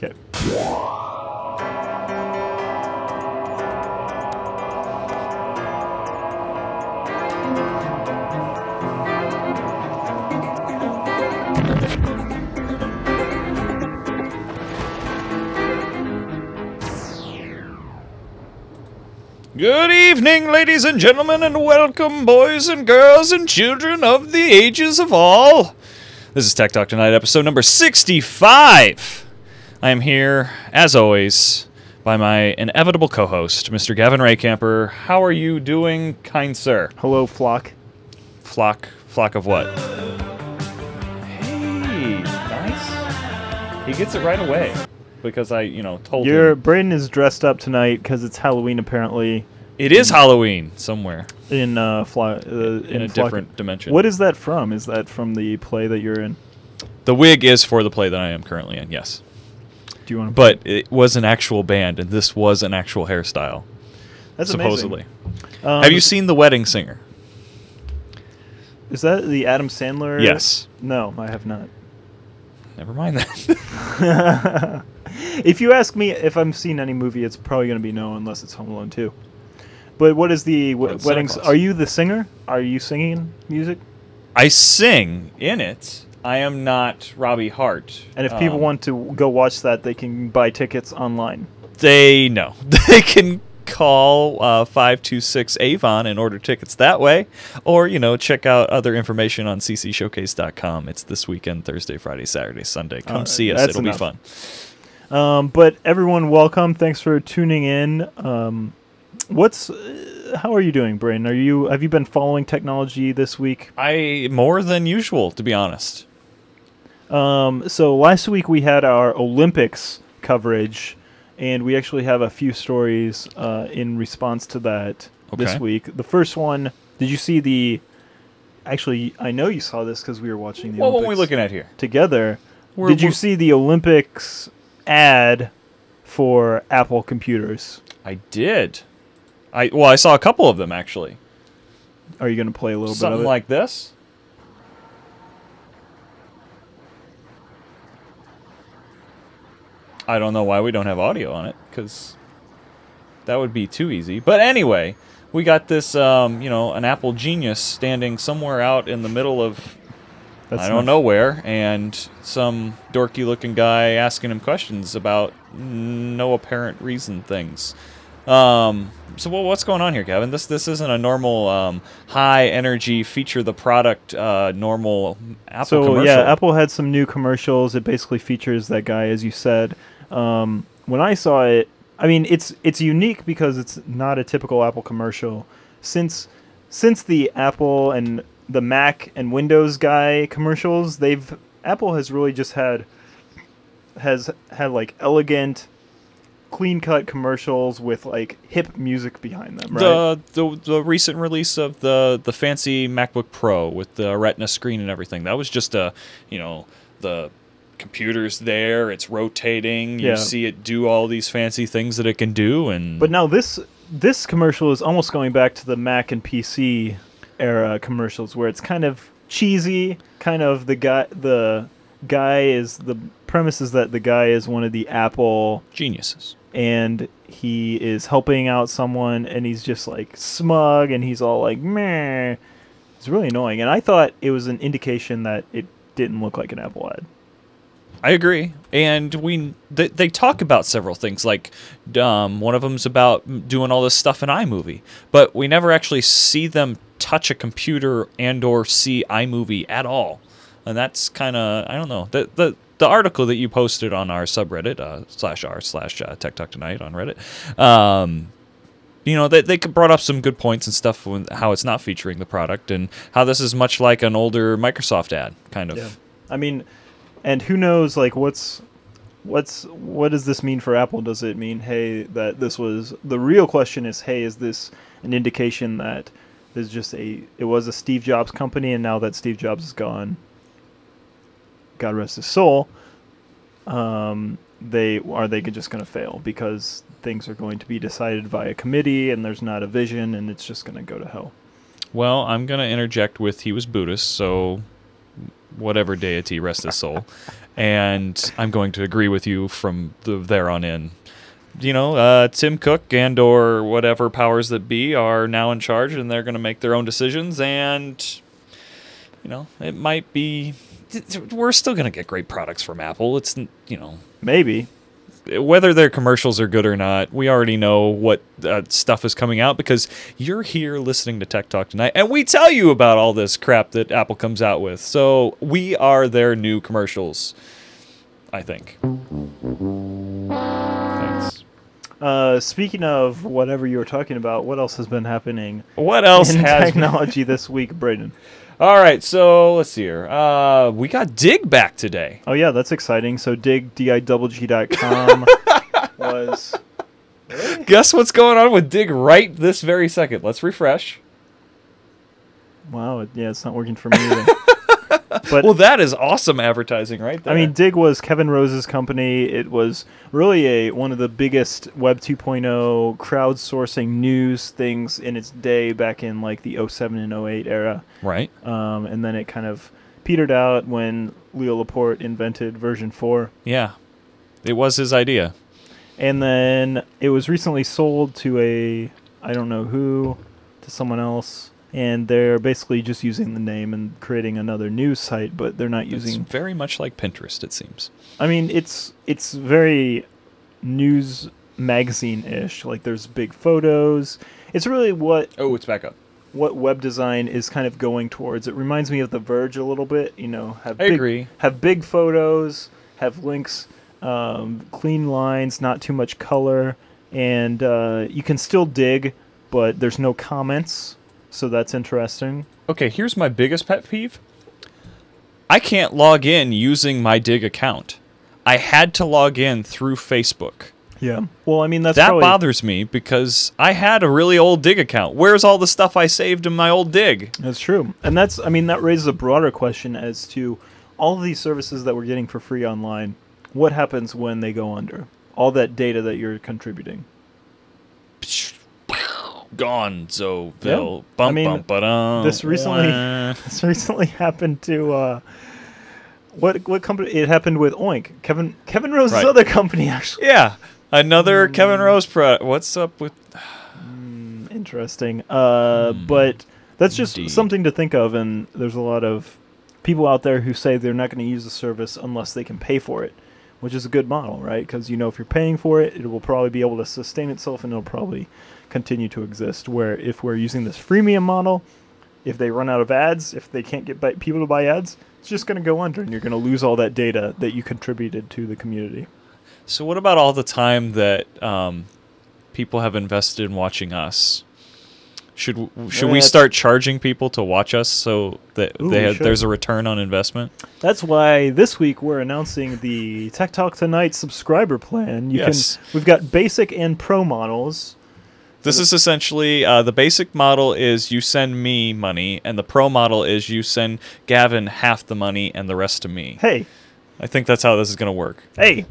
Okay. Good evening, ladies and gentlemen, and welcome, boys and girls and children of the ages of all. This is Tech Talk Tonight, episode number 65. I am here, as always, by my inevitable co-host, Mr. Gavin Rehkemper. How are you doing, kind sir? Hello, flock. Flock of what? Hey, nice. He gets it right away. Because I, told him. Braden is dressed up tonight because it's Halloween, apparently. It is Halloween somewhere. In a different dimension. What is that from? Is that from the play that you're in? The wig is for the play that I am currently in, yes. Do you want to? But it was an actual band, and this was an actual hairstyle. That's supposedly. Amazing. Have you seen The Wedding Singer? Is that the Adam Sandler? Yes. No, I have not. Never mind that. If you ask me if I've seen any movie, it's probably going to be no, unless it's Home Alone 2. But what is the weddings? Are you the singer? Are you singing music? I sing in it. I am not Robbie Hart. And if people want to go watch that, they can buy tickets online. They can call 526-AVON and order tickets that way. Or, check out other information on ccshowcase.com. It's this weekend, Thursday, Friday, Saturday, Sunday. Come see us. It'll be fun. But everyone, welcome. Thanks for tuning in. How are you doing, Braden? Have you been following technology this week? More than usual, to be honest. So last week we had our Olympics coverage, and we actually have a few stories in response to that this week. The first one, did you see the? Actually, I know you saw this because we were watching the Olympics. What were we looking at here? Together. Did you see the Olympics ad for Apple computers? I did. I saw a couple of them, actually. Are you going to play a little bit of it? Something like this? I don't know why we don't have audio on it, because that would be too easy. But anyway, we got this, an Apple genius standing somewhere out in the middle of I don't know where, and some dorky-looking guy asking him questions about no apparent reason things. So what's going on here, Gavin? This isn't a normal high-energy feature the product normal Apple commercial. Yeah, Apple had some new commercials. It basically features that guy, as you said. When I saw it, I mean, it's unique because it's not a typical Apple commercial. Since the Apple and the Mac and Windows guy commercials, Apple has really just had like elegant, clean-cut commercials with like hip music behind them, right? The recent release of the fancy MacBook Pro with the Retina screen and everything, that was just the computer's there, it's rotating, you see it do all these fancy things that it can do, but now this commercial is almost going back to the Mac and PC era commercials where it's kind of cheesy, kind of the premise is that the guy is one of the Apple geniuses and he is helping out someone and he's just like smug and he's all like meh. It's really annoying, and I thought it was an indication that it didn't look like an Apple ad. I agree, and they talk about several things, like one of them's about doing all this stuff in iMovie, but we never actually see them touch a computer and or see iMovie at all, and that's kind of, I don't know, the article that you posted on our subreddit /r/Tech Talk Tonight on Reddit, they brought up some good points and stuff with how it's not featuring the product and how this is much like an older Microsoft ad, kind of. Yeah. I mean, and who knows, like, what does this mean for Apple? Does it mean, hey, that this was, the real question is, hey, is this an indication that there's just it was a Steve Jobs company, and now that Steve Jobs is gone, God rest his soul, they just going to fail because things are going to be decided by a committee and there's not a vision and it's just going to go to hell? Well, I'm going to interject with he was Buddhist, so whatever deity, rest his soul. And I'm going to agree with you from there on in. You know, Tim Cook and or whatever powers that be are now in charge, and they're going to make their own decisions. And, you know, it might be... We're still going to get great products from Apple. It's, you know... Maybe. Whether their commercials are good or not, we already know what stuff is coming out because you're here listening to Tech Talk Tonight, and we tell you about all this crap that Apple comes out with. So we are their new commercials, I think. Thanks. Speaking of whatever you were talking about, what else has been happening? What else in has technology this week, Braden? All right, so let's see here. We got Dig back today. Oh yeah, that's exciting. So dig.com was. Really? Guess what's going on with Dig right this very second? Let's refresh. Wow, yeah, it's not working for me either. But well, that is awesome advertising right there. I mean, Dig was Kevin Rose's company. It was really one of the biggest Web 2.0 crowdsourcing news things in its day back in like the 07 and 08 era. Right. And then it kind of petered out when Leo Laporte invented version 4. Yeah, it was his idea. And then it was recently sold to I don't know who, to someone else. And they're basically just using the name and creating another news site, but they're not using... It's very much like Pinterest, it seems. I mean, it's very news magazine-ish. Like, there's big photos. It's really what... Oh, it's back up. What web design is kind of going towards. It reminds me of The Verge a little bit. You know, I agree. Have big photos, have links, clean lines, not too much color, and you can still dig, but there's no comments. So that's interesting. Okay, here's my biggest pet peeve. I can't log in using my Dig account. I had to log in through Facebook. Yeah. Well, I mean, that bothers me because I had a really old Dig account. Where's all the stuff I saved in my old Dig? That's true. And that raises a broader question as to all of these services that we're getting for free online. What happens when they go under? All that data that you're contributing. Gone, so Yeah. This recently happened to what company? It happened with Oink. Kevin Rose's other company, actually. Yeah, another Kevin Rose product. What's up with? Interesting. But that's just something to think of, and there's a lot of people out there who say they're not going to use the service unless they can pay for it, which is a good model, right? Because you know if you're paying for it, it will probably be able to sustain itself, and it'll probably continue to exist. Where if we're using this freemium model, if they run out of ads, if they can't get people to buy ads, it's just going to go under, and you're going to lose all that data that you contributed to the community. So what about all the time that people have invested in watching us? Should we start charging people to watch us so that there's a return on investment? That's why this week we're announcing the Tech Talk Tonight subscriber plan. We've got basic and pro models. This is essentially, the basic model is you send me money, and the pro model is you send Gavin half the money and the rest to me. Hey. I think that's how this is going to work. Hey.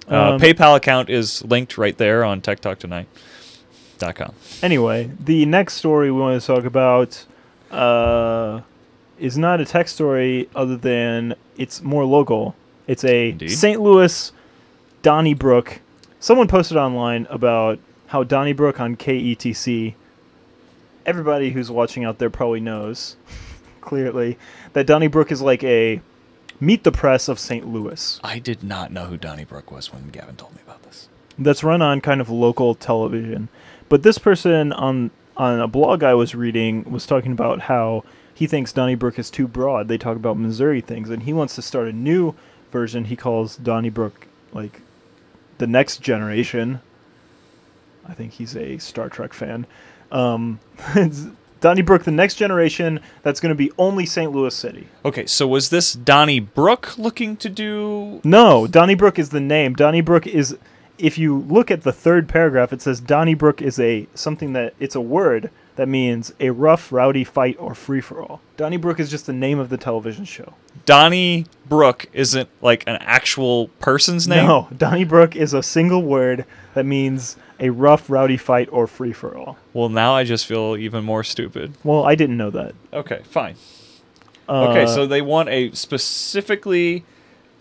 PayPal account is linked right there on TechTalkTonight.com. Anyway, the next story we want to talk about is not a tech story other than it's more local. It's a St. Louis Donnybrook. Someone posted online about how Donnybrook on KETC, everybody who's watching out there probably knows, clearly, that Donnybrook is like a Meet the Press of St. Louis. I did not know who Donnybrook was when Gavin told me about this. That's run on kind of local television. But this person on a blog I was reading was talking about how he thinks Donnybrook is too broad. They talk about Missouri things, and he wants to start a new version. He calls Donnybrook like the next generation. I think he's a Star Trek fan. Donnybrook, the next generation, that's going to be only St. Louis City. Okay, so was this Donnybrook looking to do... No, Donnybrook is the name. Donnybrook is... If you look at the third paragraph, it says Donnybrook is it's a word that means a rough, rowdy fight or free-for-all. Donnybrook is just the name of the television show. Donnybrook isn't like an actual person's name? No, Donnybrook is a single word that means a rough, rowdy fight or free-for-all. Well, now I just feel even more stupid. Well, I didn't know that. Okay, fine. Okay, so they want a specifically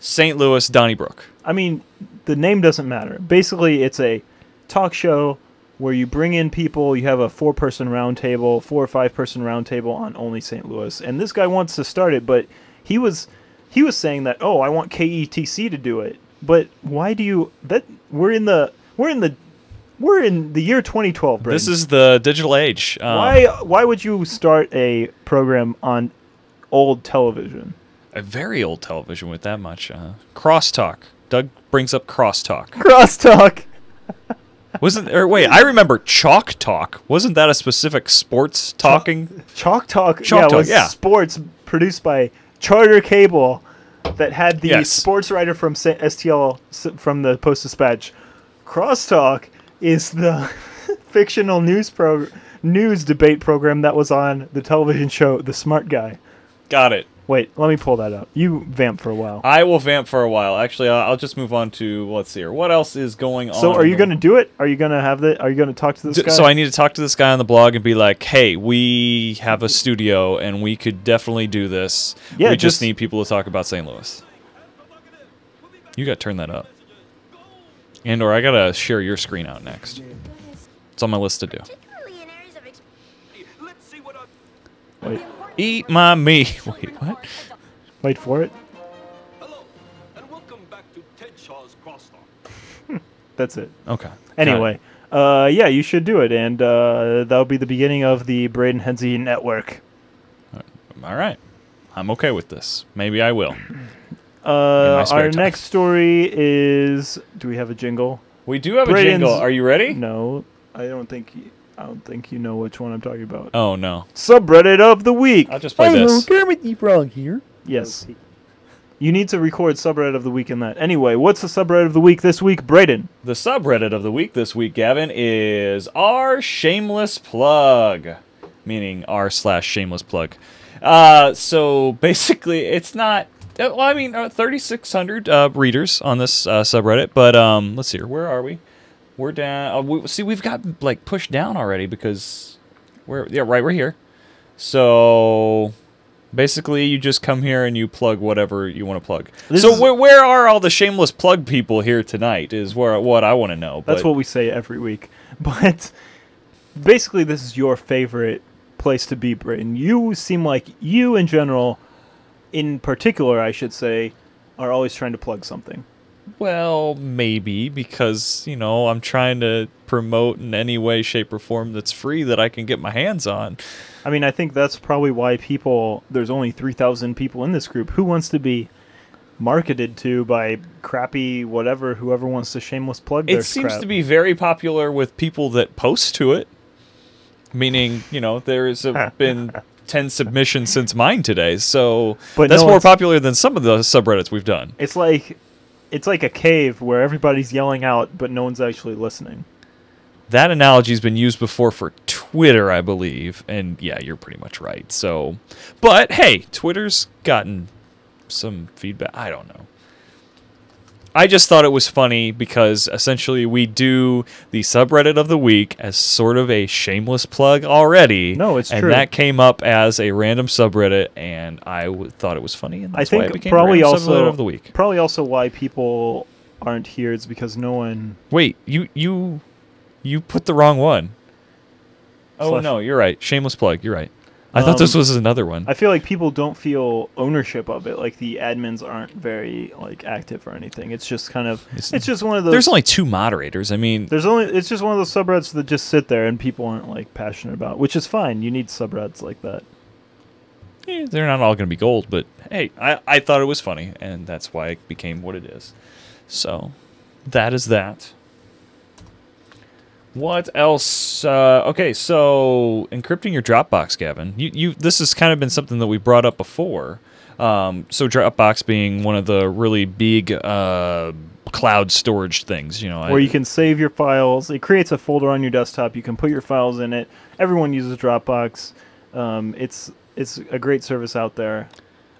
St. Louis Donnybrook. I mean, the name doesn't matter. Basically, it's a talk show where you bring in people. You have a 4-person round table, 4 or 5-person round table on only St. Louis. And this guy wants to start it, but he was saying that, oh, I want KETC to do it. But why do you? That we're in the year 2012, Braden. This is the digital age. Why would you start a program on old television? A very old television with that much. Crosstalk. Doug brings up crosstalk. Crosstalk. Wait, I remember Chalk Talk. Wasn't that a specific sports talking? Chalk Talk. Chalk Talk, was sports produced by Charter Cable that had the sports writer from STL from the Post-Dispatch. Crosstalk is the fictional news debate program that was on the television show The Smart Guy. Got it. Wait, let me pull that up. You vamp for a while. I will vamp for a while. Actually, I'll just move on to, let's see here. What else is going on? So are you going to do it? Are you going to are you going to talk to this guy? So I need to talk to this guy on the blog and be like, hey, we have a studio and we could definitely do this. Yeah, we just need people to talk about St. Louis. You got to turn that up. Or I got to share your screen out next. It's on my list to do. Wait. Eat my meat. Wait, what? Wait for it. Hello, and welcome back to Ted Shaw's Crosstalk. That's it. Okay. Anyway, yeah, you should do it, and that'll be the beginning of the Braden Henze network. All right. I'm okay with this. Maybe I will. Our next story is... Do we have a jingle? We do have a jingle. Are you ready? No, I don't think you know which one I'm talking about. Oh, no. Subreddit of the week. I'll just play this. Kermit the Frog here. Yes. You need to record subreddit of the week in that. Anyway, what's the subreddit of the week this week, Braden? The subreddit of the week this week, Gavin, is r shameless plug, meaning r/shameless plug. So basically, it's not. Well, I mean, 3,600 readers on this subreddit, but let's see here. Where are we? We're down. We've got like pushed down already because we're here. So basically, you just come here and you plug whatever you want to plug. Where are all the shameless plug people here tonight? Is what I want to know. That's what we say every week. But basically, this is your favorite place to be, Braden. You seem like you, in general, in particular, I should say, are always trying to plug something. Well, maybe, because, I'm trying to promote in any way, shape, or form that's free that I can get my hands on. I mean, I think that's probably why there's only 3,000 people in this group. Who wants to be marketed to by crappy whoever wants to shameless plug their crap? It seems to be very popular with people that post to it, meaning, there's been 10 submissions since mine today, so that's more popular than some of the subreddits we've done. It's like a cave where everybody's yelling out, but no one's actually listening. That analogy's been used before for Twitter, I believe, and yeah, you're pretty much right. So, but hey, Twitter's gotten some feedback. I don't know. I just thought it was funny because essentially we do the subreddit of the week as sort of a shameless plug already. No, it's true. And that came up as a random subreddit, and I thought it was funny, and that's why it became probably random also subreddit of the week. Probably also why people aren't here is because no one. Wait, you put the wrong one. Oh no, you're right. Shameless plug. You're right. I thought this was another one. I feel like people don't feel ownership of it. Like the admins aren't very active or anything. It's just kind of it's just one of those. There's only 2 moderators. I mean, it's just one of those subreddits that just sit there and people aren't passionate about, which is fine. You need subreddits like that. Yeah, they're not all going to be gold, but hey, I thought it was funny, and that's why it became what it is. So that is that. What else? Okay, so encrypting your Dropbox, Gavin. This has kind of been something that we brought up before. So Dropbox being one of the really big cloud storage things, where you can save your files. It creates a folder on your desktop. You can put your files in it. Everyone uses Dropbox. It's a great service out there,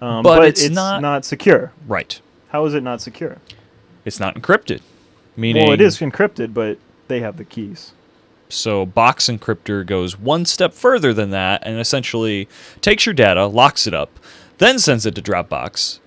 but it's not secure. Right? How is it not secure? It's not encrypted. Meaning, well, it is encrypted, but they have the keys. So Box Encrypter goes one step further than that and essentially takes your data, locks it up, then sends it to Dropbox.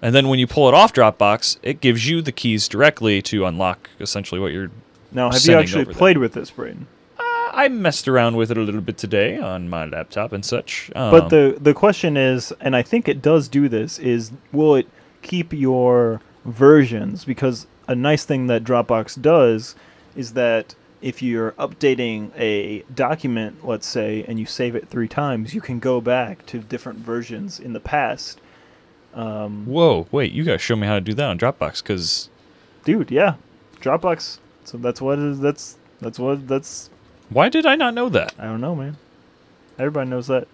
And then when you pull it off Dropbox, it gives you the keys directly to unlock essentially what you're Now, have you sending actually over there. played with this, Braden? I messed around with it a little bit today on my laptop and such. But the question is, and I think it does do this, is will it keep your versions? Because a nice thing that Dropbox does is that if you're updating a document, let's say, and you save it 3 times, you can go back to different versions in the past. Whoa, wait, you gotta show me how to do that on Dropbox, because... Dude, yeah. Dropbox. So that's what it is. That's... Why did I not know that? I don't know, man. Everybody knows that.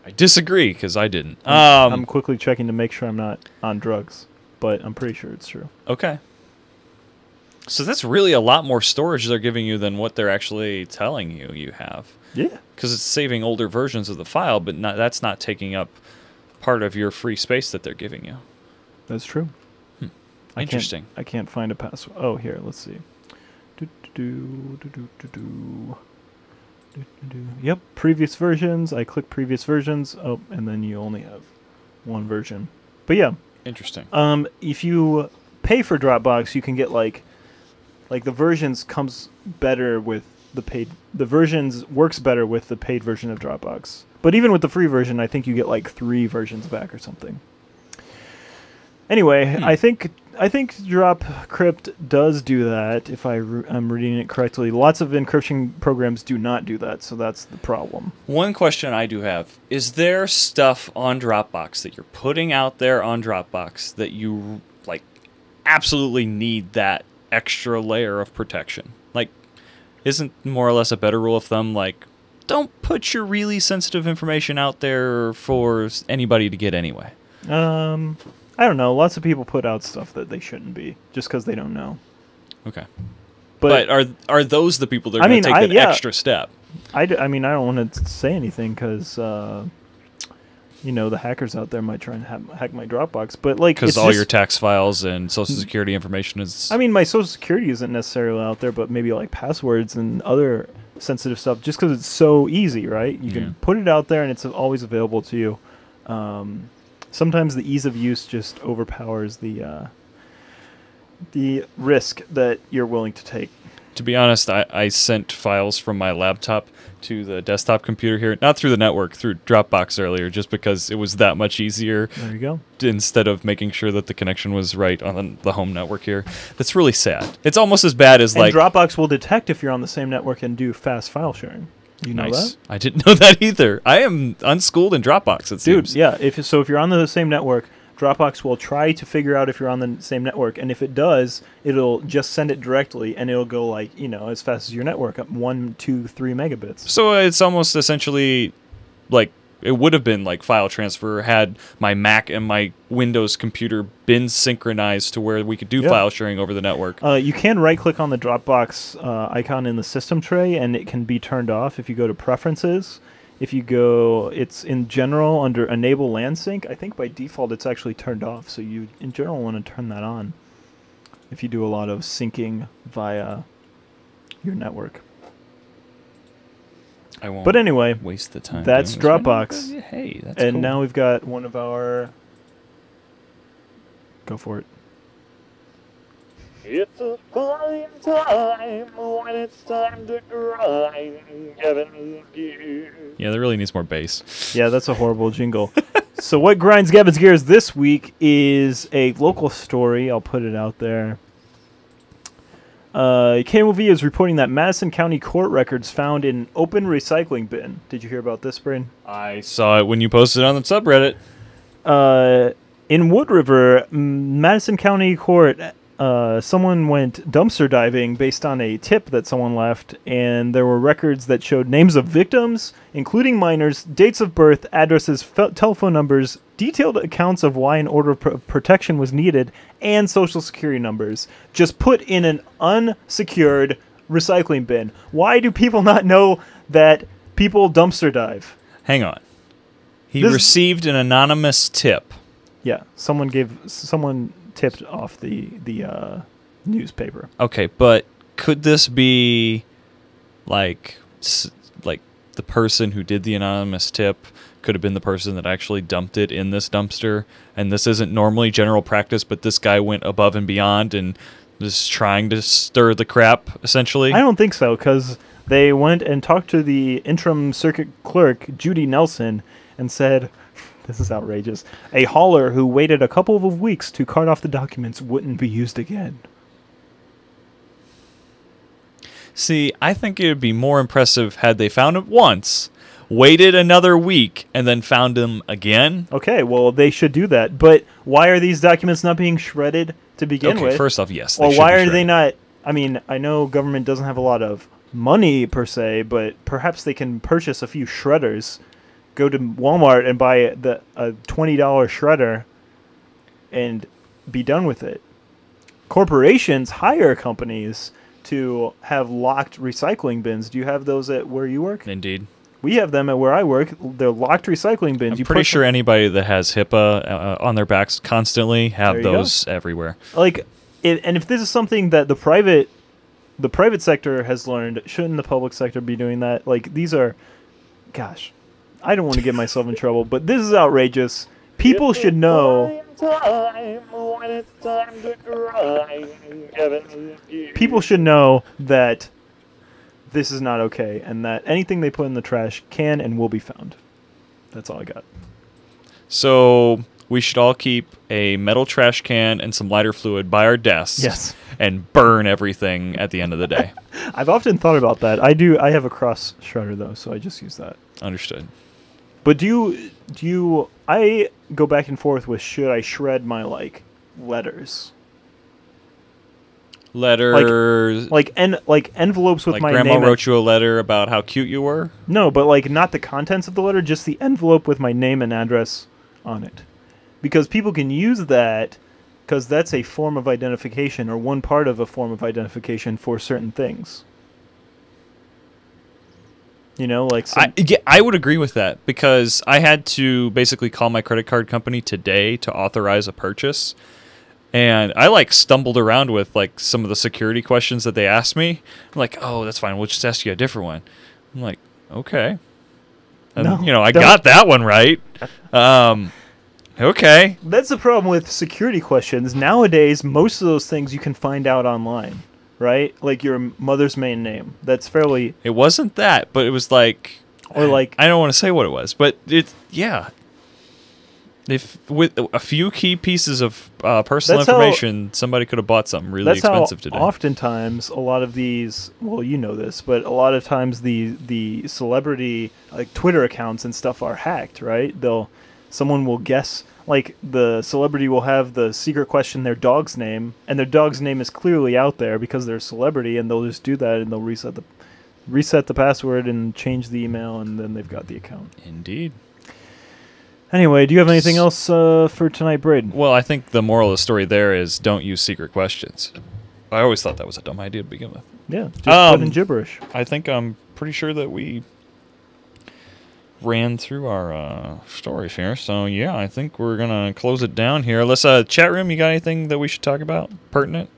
I disagree, because I didn't. I'm quickly checking to make sure I'm not on drugs, but I'm pretty sure it's true. Okay. So that's really a lot more storage they're giving you than what they're actually telling you have. Yeah. Because it's saving older versions of the file, but that's not taking up part of your free space that they're giving you. That's true. Interesting. I can't find a password. Oh, here, let's see. Yep, previous versions. I click previous versions. Oh, and then you only have one version. But yeah. Interesting. If you pay for Dropbox, you can get like the versions comes better with the paid. The versions works better with the paid version of Dropbox. But even with the free version, I think you get like 3 versions back or something. Anyway, I think DropCrypt does do that, if I'm reading it correctly. Lots of encryption programs do not do that, so that's the problem. One question I do have, is there stuff on Dropbox that you're putting out there on Dropbox that you like absolutely need that extra layer of protection? Like, isn't more or less a better rule of thumb, like, don't put your really sensitive information out there for anybody to get anyway? I don't know. Lots of people put out stuff that they shouldn't be, just because they don't know. Okay. But are those the people that are going to take that extra step? I mean, I don't want to say anything because, you know, the hackers out there might try and hack my Dropbox. But like, because all your tax files and Social Security information is... I mean, my Social Security isn't necessarily out there, but maybe like passwords and other sensitive stuff, just because it's so easy, right? You can put it out there and it's always available to you. Sometimes the ease of use just overpowers the risk that you're willing to take. To be honest, I sent files from my laptop to the desktop computer here, not through the network, through Dropbox earlier, just because it was that much easier. There you go. Instead of making sure that the connection was right on the home network here. That's really sad. It's almost as bad as and Dropbox will detect if you're on the same network and do fast file sharing. You know that? I didn't know that either. I am unschooled in Dropbox, it seems. Dude, yeah. If you're on the same network, Dropbox will try to figure out if you're on the same network, and if it does, it'll just send it directly, and it'll go like, you know, as fast as your network, up 1, 2, 3 megabits. So it's almost essentially like it would have been like file transfer had my Mac and my Windows computer been synchronized to where we could do file sharing over the network. You can right-click on the Dropbox icon in the system tray, and it can be turned off if you go to Preferences. If you go, it's in general under Enable LAN Sync. I think by default it's actually turned off, so you in general want to turn that on if you do a lot of syncing via your network. I won't but anyway, waste the time. That's Dropbox. Hey, that's and cool. Now we've got one of our... Go for it. It's a fine time when it's time to grind, Gavin's gears. Yeah, that really needs more bass. Yeah, that's a horrible jingle. So what grinds Gavin's gears this week is a local story. I'll put it out there. KMOV is reporting that Madison County court records found in open recycling bin. Did you hear about this, Braden? I saw it when you posted it on the subreddit. In Wood River, Madison County Court, someone went dumpster diving based on a tip that someone left, and there were records that showed names of victims, including minors, dates of birth, addresses, telephone numbers, detailed accounts of why an order of protection was needed, and social security numbers, just put in an unsecured recycling bin. Why do people not know that people dumpster dive? Hang on. He received an anonymous tip. Yeah, someone tipped off the newspaper. Okay, but could this be like the person who did the anonymous tip could have been the person that actually dumped it in this dumpster, and this isn't normally general practice, but this guy went above and beyond and was trying to stir the crap, essentially? I don't think so, because they went and talked to the interim circuit clerk, Judy Nelson, and said, this is outrageous, a hauler who waited a couple of weeks to cart off the documents wouldn't be used again. See, I think it would be more impressive had they found it once, waited another week, and then found him again. Okay, well, they should do that. But why are these documents not being shredded to begin with? First off, yes. Or why are they not... I mean, I know government doesn't have a lot of money, per se, but perhaps they can purchase a few shredders, go to Walmart and buy a $20 shredder, and be done with it. Corporations hire companies to have locked recycling bins. Do you have those at where you work? Indeed. We have them at where I work. They're locked recycling bins. I'm pretty sure anybody that has HIPAA on their backs constantly have those everywhere. Like, and if this is something that the private sector has learned, shouldn't the public sector be doing that? Like, these are, gosh, I don't want to get myself in trouble, but this is outrageous. People should know. People should know that this is not okay, and that anything they put in the trash can and will be found. That's all I got. So we should all keep a metal trash can and some lighter fluid by our desks. Yes. And burn everything at the end of the day. I've often thought about that. I have a cross shredder though, so I just use that. Understood. But do you I go back and forth with, should I shred my letters? Letters, like envelopes with my grandma name. wrote you a letter about how cute you were? No, but not the contents of the letter, just the envelope with my name and address on it. Because people can use that, because that's a form of identification, or one part of a form of identification for certain things. You know, I would agree with that, because I had to basically call my credit card company today to authorize a purchase. And I stumbled around with some of the security questions that they asked me. I'm like, oh, that's fine. We'll just ask you a different one. I'm like, okay. And, I got that one right. Okay. That's the problem with security questions. Nowadays, most of those things you can find out online, right? Like your mother's maiden name. That's fairly... It wasn't that, but it was I don't want to say what it was, but yeah. If with a few key pieces of personal information, somebody could have bought something really expensive today. Oftentimes, a lot of these, well, you know this, but a lot of times the celebrity Twitter accounts and stuff are hacked, right? Someone will guess, the celebrity will have the secret question their dog's name, and their dog's name is clearly out there because they're a celebrity, and they'll just do that, and they'll reset the password and change the email, and then they've got the account. Indeed. Anyway, do you have anything else for tonight, Braden? Well, I think the moral of the story there is don't use secret questions. I always thought that was a dumb idea to begin with. Yeah, just put in gibberish. I think I'm pretty sure that we ran through our stories here. So, yeah, I think we're going to close it down here. Let's chat room, you got anything that we should talk about? Pertinent?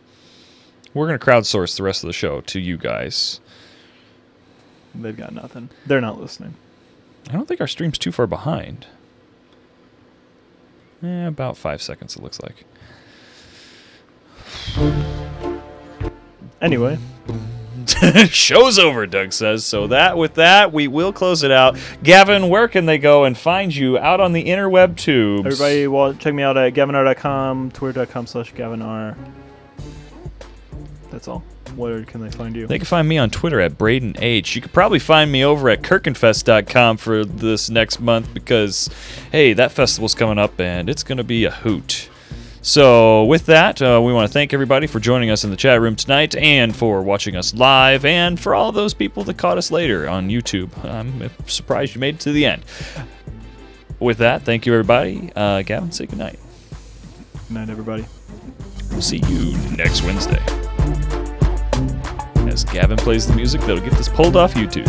We're going to crowdsource the rest of the show to you guys. They've got nothing. They're not listening. I don't think our stream's too far behind. About 5 seconds, it looks like. Anyway. Show's over, Doug says. So with that, we will close it out. Gavin, where can they go and find you out on the interweb tubes? Everybody, check me out at gavinar.com, twitter.com/gavinar. That's all. Where can they find you? They can find me on Twitter at Braden H. You could probably find me over at kirkenfest.com for this next month because, hey, that festival's coming up and it's going to be a hoot. So with that, we want to thank everybody for joining us in the chat room tonight and for watching us live and for all those people that caught us later on YouTube. I'm surprised you made it to the end. With that, thank you, everybody. Gavin, say goodnight. Good night, everybody. We'll see you next Wednesday. As Gavin plays the music that'll get this pulled off YouTube.